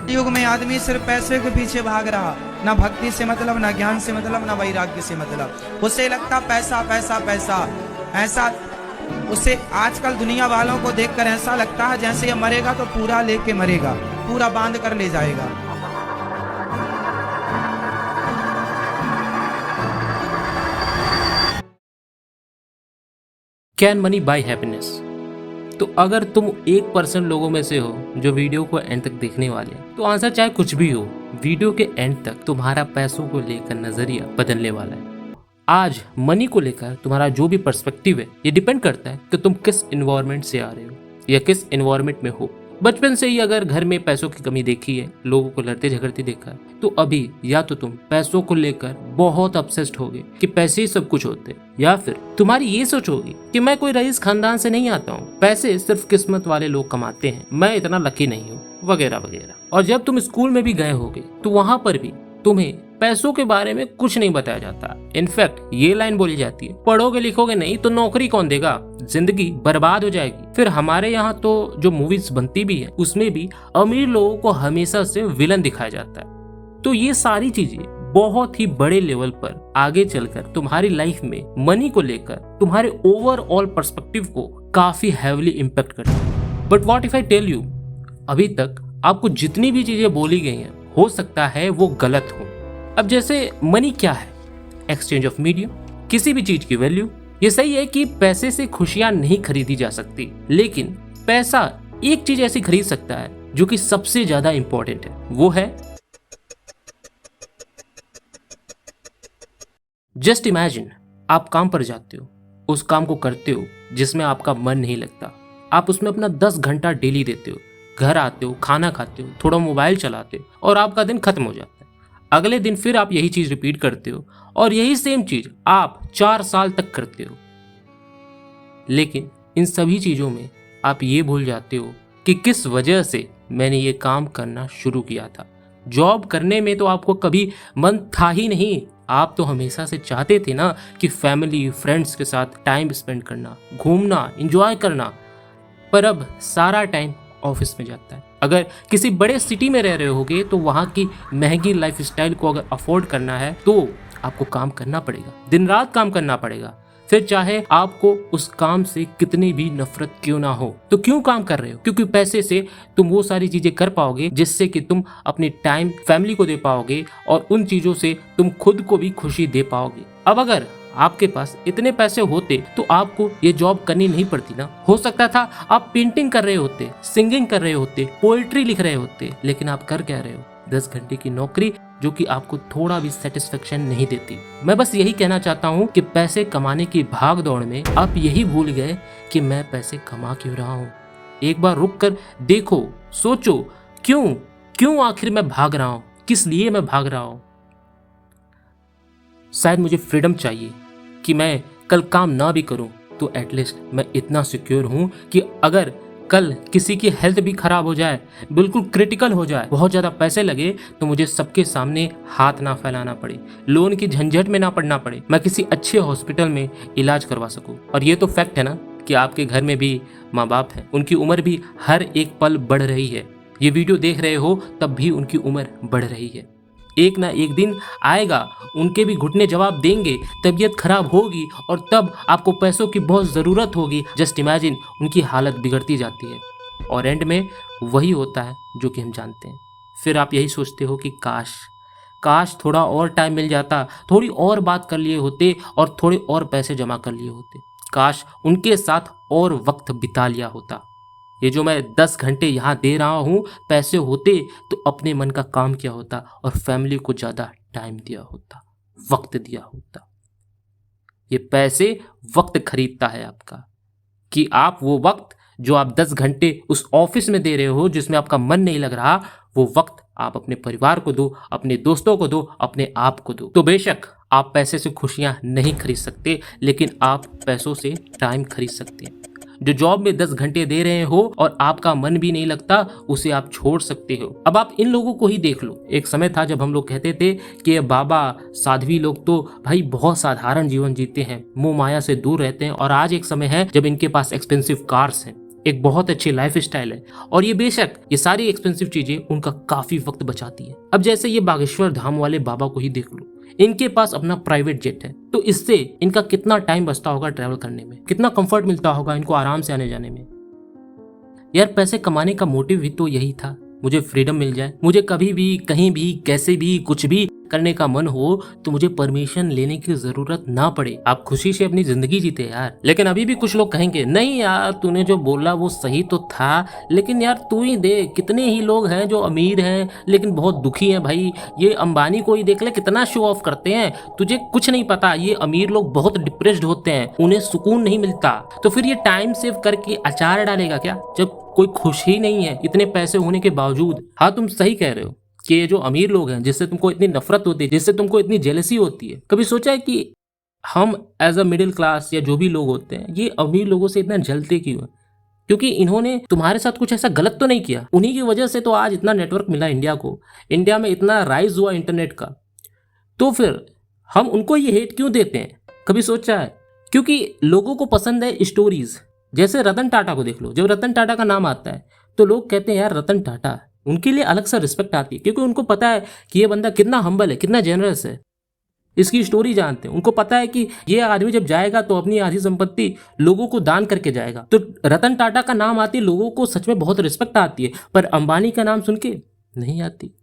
युग में आदमी सिर्फ पैसे के पीछे भाग रहा, ना भक्ति से मतलब, ना ज्ञान से मतलब, ना वैराग्य से मतलब। उसे लगता पैसा पैसा पैसा, ऐसा उसे आजकल दुनिया वालों को देखकर ऐसा लगता है जैसे ये मरेगा तो पूरा लेके मरेगा, पूरा बांध कर ले जाएगा। Can money by happiness? तो अगर तुम 1% लोगों में से हो जो वीडियो को एंड तक देखने वाले हैं, तो आंसर चाहे कुछ भी हो, वीडियो के एंड तक तुम्हारा पैसों को लेकर नजरिया बदलने वाला है। आज मनी को लेकर तुम्हारा जो भी पर्सपेक्टिव है, ये डिपेंड करता है कि तुम किस इन्वायरमेंट से आ रहे हो या किस इन्वायरमेंट में हो। बचपन से ही अगर घर में पैसों की कमी देखी है, लोगों को लड़ते झगड़ते देखा है, तो अभी या तो तुम पैसों को लेकर बहुत अपसेस्ड होगे कि पैसे ही सब कुछ होते, या फिर तुम्हारी ये सोच होगी कि मैं कोई रईस खानदान से नहीं आता हूँ, पैसे सिर्फ किस्मत वाले लोग कमाते हैं, मैं इतना लकी नहीं हूँ, वगैरह वगैरह। और जब तुम स्कूल में भी गए होगे तो वहां पर भी तुम्हें पैसों के बारे में कुछ नहीं बताया जाता। इनफैक्ट ये लाइन बोली जाती है, पढ़ोगे लिखोगे नहीं तो नौकरी कौन देगा, जिंदगी बर्बाद हो जाएगी। फिर हमारे यहाँ तो जो मूवीज बनती भी है, उसमें भी अमीर लोगों को हमेशा से विलन दिखाया जाता है। तो ये सारी चीजें बहुत ही बड़े लेवल पर आगे चलकर तुम्हारी लाइफ में मनी को लेकर तुम्हारे ओवरऑल पर्सपेक्टिव को काफी हैवीली इम्पैक्ट करती है। But what if I tell you, अभी तक आपको जितनी भी चीजें बोली गई हैं, हो सकता है वो गलत हो। अब जैसे मनी क्या है? एक्सचेंज ऑफ मीडियम, किसी भी चीज की वैल्यू। ये सही है कि पैसे से खुशियां नहीं खरीदी जा सकती, लेकिन पैसा एक चीज ऐसी खरीद सकता है जो कि सबसे ज्यादा इंपॉर्टेंट है, वो है जस्ट इमेजिन। आप काम पर जाते हो, उस काम को करते हो जिसमें आपका मन नहीं लगता, आप उसमें अपना 10 घंटा डेली देते हो, घर आते हो, खाना खाते हो, थोड़ा मोबाइल चलाते हो और आपका दिन खत्म हो जाता है। अगले दिन फिर आप यही चीज रिपीट करते हो और यही सेम चीज आप 4 साल तक करते हो। लेकिन इन सभी चीजों में आप ये भूल जाते हो कि किस वजह से मैंने ये काम करना शुरू किया था। जॉब करने में तो आपको कभी मन था ही नहीं, आप तो हमेशा से चाहते थे ना कि फैमिली फ्रेंड्स के साथ टाइम स्पेंड करना, घूमना, एंजॉय करना। पर अब सारा टाइम ऑफिस में जाता है। अगर किसी बड़े सिटी में रह रहे होगे तो वहाँ की महंगी लाइफस्टाइल को अगर अफोर्ड करना है तो आपको काम करना पड़ेगा, दिन रात काम करना पड़ेगा। फिर चाहे आपको उस काम से कितनी भी नफरत क्यों ना हो। तो क्यों काम कर रहे हो? क्योंकि पैसे से तुम वो सारी चीजें कर पाओगे जिससे कि तुम अपनी टाइम फैमिली को दे पाओगे और उन चीजों से तुम खुद को भी खुशी दे पाओगे। अब अगर आपके पास इतने पैसे होते तो आपको ये जॉब करनी नहीं पड़ती ना। हो सकता था आप पेंटिंग कर रहे होते, सिंगिंग कर रहे होते, पोएट्री लिख रहे होते, लेकिन आप कर क्या रहे हो? 10 घंटे की नौकरी जो कि आपको थोड़ा भी सेटिस्फेक्शन नहीं देती। मैं बस यही कहना चाहता हूँ कि पैसे कमाने की भाग दौड़ में आप यही भूल गए कि मैं पैसे कमा क्यों रहा हूँ। एक बार रुक कर देखो, सोचो, क्यों आखिर मैं भाग रहा हूँ, किस लिए मैं भाग रहा हूँ। शायद मुझे फ्रीडम चाहिए कि मैं कल काम ना भी करूं तो एटलीस्ट मैं इतना सिक्योर हूं कि अगर कल किसी की हेल्थ भी खराब हो जाए, बिल्कुल क्रिटिकल हो जाए, बहुत ज़्यादा पैसे लगे, तो मुझे सबके सामने हाथ ना फैलाना पड़े, लोन की झंझट में ना पड़ना पड़े, मैं किसी अच्छे हॉस्पिटल में इलाज करवा सकूं। और ये तो फैक्ट है ना कि आपके घर में भी माँ बाप हैं, उनकी उम्र भी हर एक पल बढ़ रही है। ये वीडियो देख रहे हो तब भी उनकी उम्र बढ़ रही है। एक ना एक दिन आएगा, उनके भी घुटने जवाब देंगे, तबीयत खराब होगी और तब आपको पैसों की बहुत ज़रूरत होगी। जस्ट इमेजिन, उनकी हालत बिगड़ती जाती है और एंड में वही होता है जो कि हम जानते हैं। फिर आप यही सोचते हो कि काश थोड़ा और टाइम मिल जाता, थोड़ी और बात कर लिए होते और थोड़े और पैसे जमा कर लिए होते, काश उनके साथ और वक्त बिता लिया होता। ये जो मैं 10 घंटे यहाँ दे रहा हूँ, पैसे होते तो अपने मन का काम किया होता और फैमिली को ज़्यादा टाइम दिया होता, वक्त दिया होता। ये पैसे वक्त खरीदता है आपका, कि आप वो वक्त जो आप 10 घंटे उस ऑफिस में दे रहे हो जिसमें आपका मन नहीं लग रहा, वो वक्त आप अपने परिवार को दो, अपने दोस्तों को दो, अपने आप को दो। तो बेशक आप पैसे से खुशियां नहीं खरीद सकते, लेकिन आप पैसों से टाइम खरीद सकते हैं। जो जॉब में 10 घंटे दे रहे हो और आपका मन भी नहीं लगता, उसे आप छोड़ सकते हो। अब आप इन लोगों को ही देख लो। एक समय था जब हम लोग कहते थे कि ये बाबा साध्वी लोग तो भाई बहुत साधारण जीवन जीते हैं, मोह माया से दूर रहते हैं, और आज एक समय है जब इनके पास एक्सपेंसिव कार्स हैं, एक बहुत अच्छी लाइफ स्टाइल है और ये बेशक ये सारी एक्सपेंसिव चीजें उनका काफी वक्त बचाती है। अब जैसे ये बागेश्वर धाम वाले बाबा को ही देख लो, इनके पास अपना प्राइवेट जेट है, तो इससे इनका कितना टाइम बचता होगा ट्रैवल करने में, कितना कंफर्ट मिलता होगा इनको आराम से आने जाने में। यार पैसे कमाने का मोटिव भी तो यही था, मुझे फ्रीडम मिल जाए, मुझे कभी भी कहीं भी कैसे भी कुछ भी करने का मन हो तो मुझे परमिशन लेने की जरूरत ना पड़े, आप खुशी से अपनी जिंदगी जीते यार। लेकिन अभी भी कुछ लोग कहेंगे नहीं यार तूने जो बोला वो सही तो था, लेकिन यार तू ही देख कितने ही लोग हैं जो अमीर हैं लेकिन बहुत दुखी हैं भाई, ये अंबानी को ही देख ले कितना शो ऑफ करते हैं, तुझे कुछ नहीं पता, ये अमीर लोग बहुत डिप्रेस्ड होते हैं, उन्हें सुकून नहीं मिलता। तो फिर ये टाइम सेव करके अचार डालेगा क्या जब कोई खुश ही नहीं है इतने पैसे होने के बावजूद। हाँ तुम सही कह रहे हो कि ये जो अमीर लोग हैं जिससे तुमको इतनी नफरत होती है, जिससे तुमको इतनी जेलसी होती है, कभी सोचा है कि हम एज अ मिडिल क्लास या जो भी लोग होते हैं ये अमीर लोगों से इतना जलते क्यों है? क्योंकि इन्होंने तुम्हारे साथ कुछ ऐसा गलत तो नहीं किया, उन्हीं की वजह से तो आज इतना नेटवर्क मिला इंडिया को, इंडिया में इतना राइज हुआ इंटरनेट का, तो फिर हम उनको ये हेट क्यों देते हैं? कभी सोचा है? क्योंकि लोगों को पसंद है स्टोरीज। जैसे रतन टाटा को देख लो, जब रतन टाटा का नाम आता है तो लोग कहते हैं यार रतन टाटा, उनके लिए अलग सा रिस्पेक्ट आती है क्योंकि उनको पता है कि ये बंदा कितना हम्बल है, कितना जेनरस है, इसकी स्टोरी जानते हैं, उनको पता है कि ये आदमी जब जाएगा तो अपनी आधी संपत्ति लोगों को दान करके जाएगा। तो रतन टाटा का नाम आती है, लोगों को सच में बहुत रिस्पेक्ट आती है, पर अंबानी का नाम सुन के नहीं आती,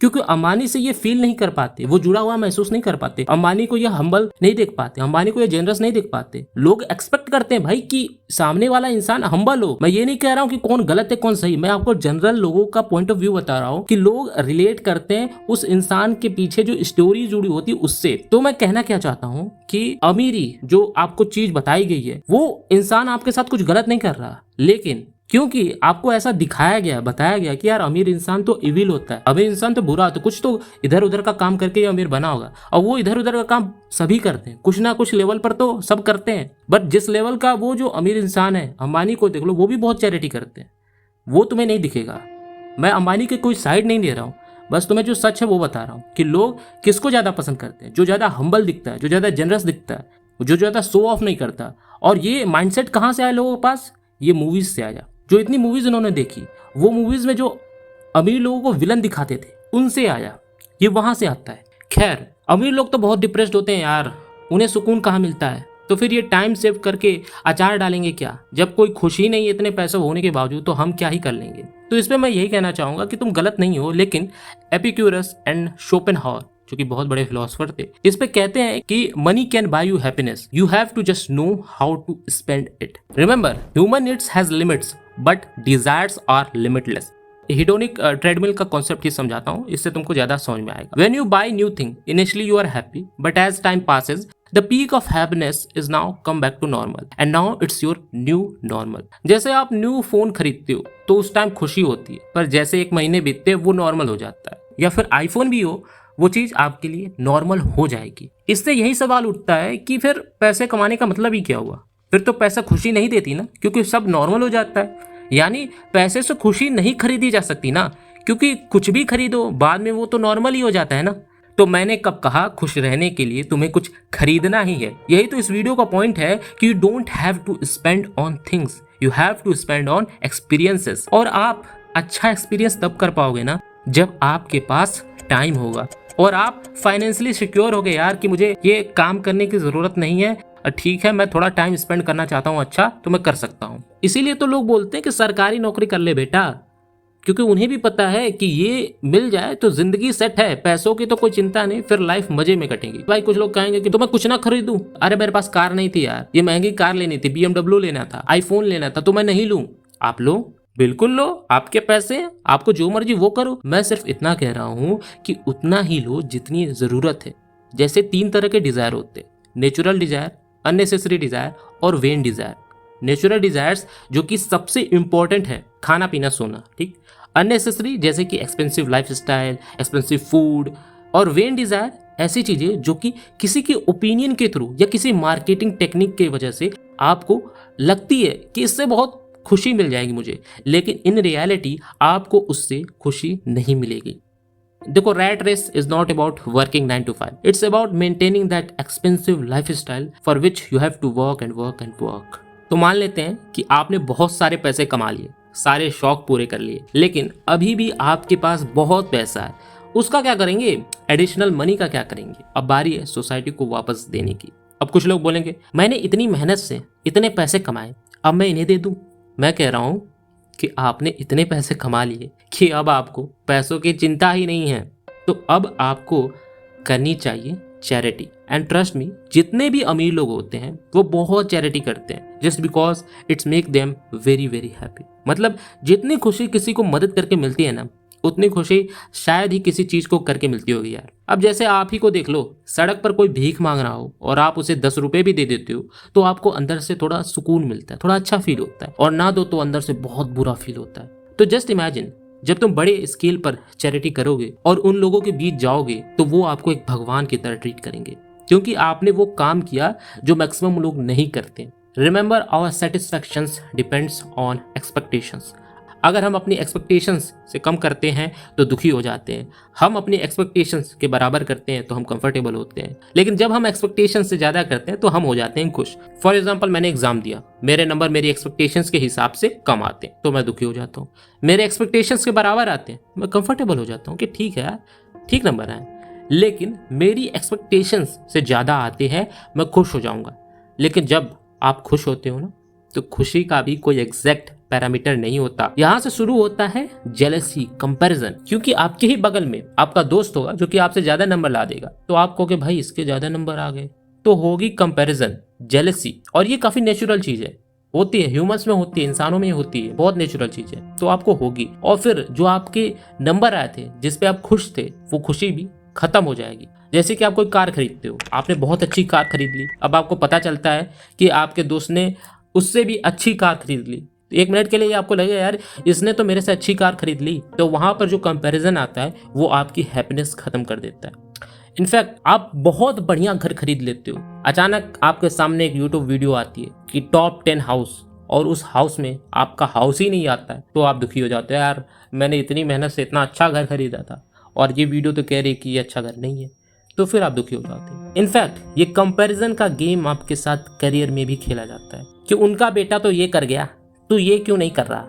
क्योंकि अंबानी से ये फील नहीं कर पाते, वो जुड़ा हुआ महसूस नहीं कर पाते, अंबानी को ये हम्बल नहीं देख पाते, अंबानी को ये जेनरस नहीं देख पाते। लोग एक्सपेक्ट करते हैं भाई कि सामने वाला इंसान हम्बल हो। मैं ये नहीं कह रहा हूँ कि कौन गलत है कौन सही, मैं आपको जनरल लोगों का पॉइंट ऑफ व्यू बता रहा हूँ कि लोग रिलेट करते हैं उस इंसान के पीछे जो स्टोरी जुड़ी होती है उससे। तो मैं कहना क्या चाहता हूँ कि अमीरी जो आपको चीज बताई गई है वो इंसान आपके साथ कुछ गलत नहीं कर रहा, लेकिन क्योंकि आपको ऐसा दिखाया गया, बताया गया कि यार अमीर इंसान तो इविल होता है, अमीर इंसान तो बुरा होता है, कुछ तो इधर उधर का काम करके ये अमीर बना होगा। और वो इधर उधर का काम सभी करते हैं, कुछ ना कुछ लेवल पर तो सब करते हैं, बट जिस लेवल का वो जो अमीर इंसान है, अंबानी को देख लो, वो भी बहुत चैरिटी करते हैं, वो तुम्हें नहीं दिखेगा। मैं अंबानी की कोई साइड नहीं ले रहा हूँ, बस तुम्हें जो सच है वो बता रहा हूँ कि लोग किसको ज्यादा पसंद करते हैं, जो ज्यादा हम्बल दिखता है, जो ज्यादा जनरस दिखता है, जो ज्यादा शो ऑफ नहीं करता। और ये माइंडसेट कहाँ से आया लोगों के पास? ये मूवीज से आया, जो इतनी मूवीज उन्होंने देखी, वो मूवीज में जो अमीर लोगों को विलन दिखाते थे उनसे आया, ये वहां से आता है। खैर अमीर लोग तो बहुत डिप्रेस्ड होते हैं यार, उन्हें सुकून कहाँ मिलता है, तो फिर ये टाइम सेव करके अचार डालेंगे क्या? जब कोई खुशी नहीं है इतने पैसे होने के बावजूद तो हम क्या ही कर लेंगे। तो इस पर मैं यही कहना चाहूंगा कि तुम गलत नहीं हो, लेकिन एपिक्यूरस एंड शोपेनहावर जो कि बहुत बड़े फिलोसफर थे, इस पे कहते हैं कि money can buy you happiness, you have to just know how to spend it. Remember human needs has limits but desires are limitless. Hedonic treadmill का कॉन्सेप्ट ही समझाता हूँ, इससे तुमको ज्यादा समझ में आएगा। When you buy new thing initially you are happy, but as time passes the peak of happiness is now come back to normal and now it's your new normal. जैसे आप न्यू फोन खरीदते हो तो उस time खुशी होती है, पर जैसे एक महीने बीतते हैं वो नॉर्मल हो जाता है। या फिर आईफोन भी हो, वो चीज आपके लिए नॉर्मल हो जाएगी। इससे यही सवाल उठता है कि फिर पैसे कमाने का मतलब ही क्या हुआ? फिर तो पैसा खुशी नहीं देती ना, क्योंकि सब नॉर्मल हो जाता है। यानी पैसे से खुशी नहीं खरीदी जा सकती ना, क्योंकि कुछ भी खरीदो बाद में वो तो नॉर्मल ही हो जाता है ना। तो मैंने कब कहा खुश रहने के लिए तुम्हें कुछ खरीदना ही है? यही तो इस वीडियो का पॉइंट है कि you don't have to spend on things, you have to spend on experiences. और आप अच्छा एक्सपीरियंस तब कर पाओगे ना जब आपके पास टाइम होगा और आप फाइनेंशियली सिक्योर हो गए यार कि मुझे ये काम करने की जरूरत नहीं है, ठीक है मैं थोड़ा टाइम स्पेंड करना चाहता हूँ, अच्छा तो मैं कर सकता हूँ। इसीलिए तो लोग बोलते हैं कि सरकारी नौकरी कर ले बेटा, क्योंकि उन्हें भी पता है कि ये मिल जाए तो जिंदगी सेट है, पैसों की तो कोई चिंता नहीं, फिर लाइफ मजे में कटेगी। भाई कुछ लोग कहेंगे कि तो मैं कुछ ना खरीदूं, अरे मेरे पास कार नहीं थी यार, ये महंगी कार लेनी थी, BMW लेना था, आईफोन लेना था, तो मैं नहीं लूं। आप लो, बिल्कुल लो, आपके पैसे, आपको जो मर्जी वो करो। मैं सिर्फ इतना कह रहा हूं कि उतना ही लो जितनी जरूरत है। जैसे 3 तरह के डिजायर होते हैं, नेचुरल डिजायर, अननेसेसरी डिजायर और वेन डिजायर। नेचुरल डिजायर्स जो कि सबसे इंपॉर्टेंट है, खाना पीना सोना, ठीक। अननेसेसरी जैसे कि एक्सपेंसिव लाइफस्टाइल, एक्सपेंसिव फूड। और वेन डिजायर ऐसी चीजें जो कि किसी के ओपिनियन के थ्रू या किसी मार्केटिंग टेक्निक की वजह से आपको लगती है कि इससे बहुत खुशी मिल जाएगी मुझे, लेकिन इन रियलिटी आपको उससे खुशी नहीं मिलेगी। देखो, rat race is not about working 9 to 5, it's about maintaining that expensive lifestyle for which you have to work and work and work. तो मान लेते हैं कि आपने बहुत सारे पैसे कमा लिए, सारे शौक पूरे कर लिए, लेकिन अभी भी आपके पास बहुत पैसा है, उसका क्या करेंगे? एडिशनल मनी का क्या करेंगे? अब बारी है सोसाइटी को वापस देने की। अब कुछ लोग बोलेंगे मैंने इतनी मेहनत से इतने पैसे कमाए, अब मैं इन्हें दे दूं। मैं कह रहा हूं कि आपने इतने पैसे कमा लिए कि अब आपको पैसों की चिंता ही नहीं है। तो अब आपको करनी चाहिए चैरिटी। एंड ट्रस्ट मी, जितने भी अमीर लोग होते हैं वो बहुत चैरिटी करते हैं, just because it's make them very very happy. मतलब जितनी खुशी किसी को मदद करके मिलती है ना, उतनी खुशी शायद ही किसी चीज को करके मिलती होगी यार। अब जैसे आप ही को देख लो, सड़क पर कोई भीख मांग रहा हो और आप उसे 10 रुपए भी दे देते हो तो आपको अंदर से थोड़ा सुकून मिलता है, थोड़ा अच्छा फील होता है, और ना दो तो अंदर से बहुत बुरा फील होता है। तो जस्ट इमेजिन, जब तुम बड़े स्केल पर चैरिटी करोगे और उन लोगों के बीच जाओगे तो वो आपको एक भगवान की तरह ट्रीट करेंगे, क्योंकि आपने वो काम किया जो मैक्सिमम लोग नहीं करते। Remember, our satisfactions depends on expectations. अगर हम अपनी एक्सपेक्टेशंस से कम करते हैं तो दुखी हो जाते हैं, हम अपनी एक्सपेक्टेशंस के बराबर करते हैं तो हम कंफर्टेबल होते हैं, लेकिन जब हम एक्सपेक्टेशंस से ज़्यादा करते हैं तो हम हो जाते हैं खुश। फॉर एग्जांपल, मैंने एग्जाम दिया, मेरे नंबर मेरी एक्सपेक्टेशंस के हिसाब से कम आते हैं तो मैं दुखी हो जाता हूँ। मेरे एक्सपेक्टेशंस के बराबर आते हैं, मैं कंफर्टेबल हो जाता हूँ कि ठीक है यार, ठीक नंबर आए। लेकिन मेरी एक्सपेक्टेशंस से ज़्यादा आते हैं, मैं खुश हो जाऊँगा। लेकिन जब आप खुश होते हो ना, तो खुशी का भी कोई एग्जैक्ट पैरामीटर नहीं होता। यहाँ से शुरू होता है जेलसी, कंपैरिजन, क्योंकि आपके ही बगल में आपका दोस्त होगा जो कि आपसे ज्यादा नंबर ला देगा, तो आप कहोगे भाई इसके ज्यादा नंबर आ गए, तो होगी कंपैरिजन, जेलसी। और ये काफी नेचुरल चीज है, होती है, ह्यूमंस में होती है, इंसानों में होती है, बहुत नेचुरल चीज है, तो आपको होगी। और फिर जो आपके नंबर आए थे, जिसपे आप खुश थे, वो खुशी भी खत्म हो जाएगी। जैसे कि आप कोई कार खरीदते हो, आपने बहुत अच्छी कार खरीद ली, अब आपको पता चलता है कि आपके दोस्त ने उससे भी अच्छी कार खरीद ली, तो एक मिनट के लिए आपको लगेगा यार इसने तो मेरे से अच्छी कार खरीद ली, तो वहां पर जो कंपैरिजन आता है वो आपकी हैप्पीनेस खत्म कर देता है। इनफैक्ट आप बहुत बढ़िया घर खरीद लेते हो, अचानक आपके सामने एक यूट्यूब वीडियो आती है कि टॉप 10 हाउस, और उस हाउस में आपका हाउस ही नहीं आता है, तो आप दुखी हो जाते हो, यार मैंने इतनी मेहनत से इतना अच्छा घर खरीदा था और ये वीडियो तो कह रही कि ये अच्छा घर नहीं है, तो फिर आप दुखी हो जाते हैं। इनफैक्ट ये कंपैरिजन का गेम आपके साथ करियर में भी खेला जाता है कि उनका बेटा तो ये कर गया, तो ये क्यों नहीं कर रहा।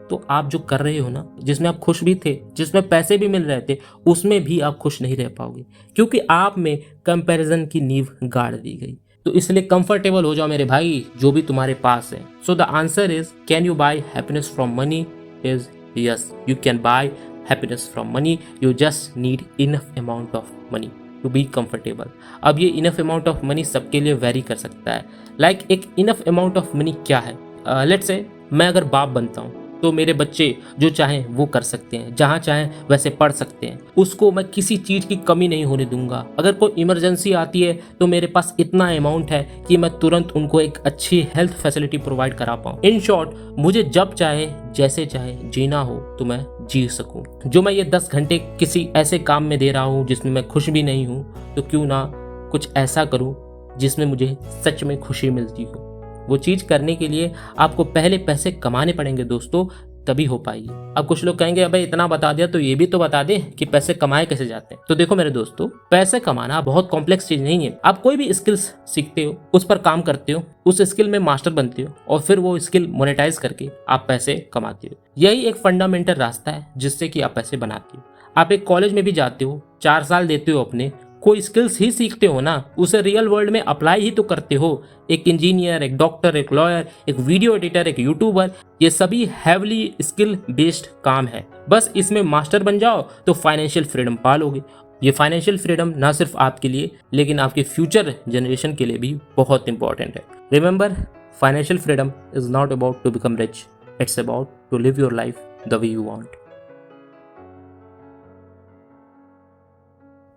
तो आप जो कर रहे हो ना, जिसमें आप खुश भी थे, जिसमें पैसे भी मिल रहे थे, उसमें भी आप खुश नहीं रह पाओगे, क्योंकि आप में कंपैरिजन की नींव गाड़ दी गई। तो इसलिए कंफर्टेबल हो जाओ मेरे भाई, जो भी तुम्हारे पास है। So the answer is, can you buy happiness from money? Is yes, you can buy happiness from money, you just need enough amount of money to be comfortable. अब ये इनफ अमाउंट ऑफ मनी सबके लिए very कर सकता है। Like एक enough amount of money क्या है? लेट्स से मैं अगर बाप बनता हूँ तो मेरे बच्चे जो चाहें वो कर सकते हैं, जहाँ चाहें वैसे पढ़ सकते हैं, उसको मैं किसी चीज़ की कमी नहीं होने दूंगा। अगर कोई इमरजेंसी आती है तो मेरे पास इतना अमाउंट है कि मैं तुरंत उनको एक अच्छी हेल्थ फैसिलिटी प्रोवाइड करा पाऊँ। इन शॉर्ट, मुझे जब चाहे जैसे चाहे जीना हो तो मैं जी सकूँ। जो मैं ये 10 घंटे किसी ऐसे काम में दे रहा हूँ जिसमें मैं खुश भी नहीं हूँ, तो क्यों ना कुछ ऐसा करूँ जिसमें मुझे सच में खुशी मिलती हो। वो चीज़ करने के लिए आपको पहले पैसे कमाने पड़ेंगे दोस्तों, तभी हो पाएगी। अब कुछ लोग कहेंगे अबे इतना बता दिया तो ये भी तो बता दे कि पैसे कमाए कैसे जाते हैं। तो देखो मेरे दोस्तों, पैसे कमाना बहुत कॉम्प्लेक्स चीज नहीं है। आप कोई भी स्किल्स सीखते हो, उस पर काम करते हो, उस स्किल में मास्टर बनते हो और फिर वो स्किल मोनेटाइज करके आप पैसे कमाते हो। यही एक फंडामेंटल रास्ता है जिससे कि आप पैसे बनाते हो। आप एक कॉलेज में भी जाते हो, 4 साल देते हो अपने, कोई स्किल्स ही सीखते हो ना, उसे रियल वर्ल्ड में अप्लाई ही तो करते हो। एक इंजीनियर, एक डॉक्टर, एक लॉयर, एक वीडियो एडिटर, एक यूट्यूबर, ये सभी हैवली स्किल बेस्ड काम है। बस इसमें मास्टर बन जाओ तो फाइनेंशियल फ्रीडम पा लोगे। ये फाइनेंशियल फ्रीडम ना सिर्फ आपके लिए लेकिन आपके फ्यूचर जनरेशन के लिए भी बहुत इंपॉर्टेंट है। Remember, financial freedom is not about to become rich, it's about to live your life the way you want.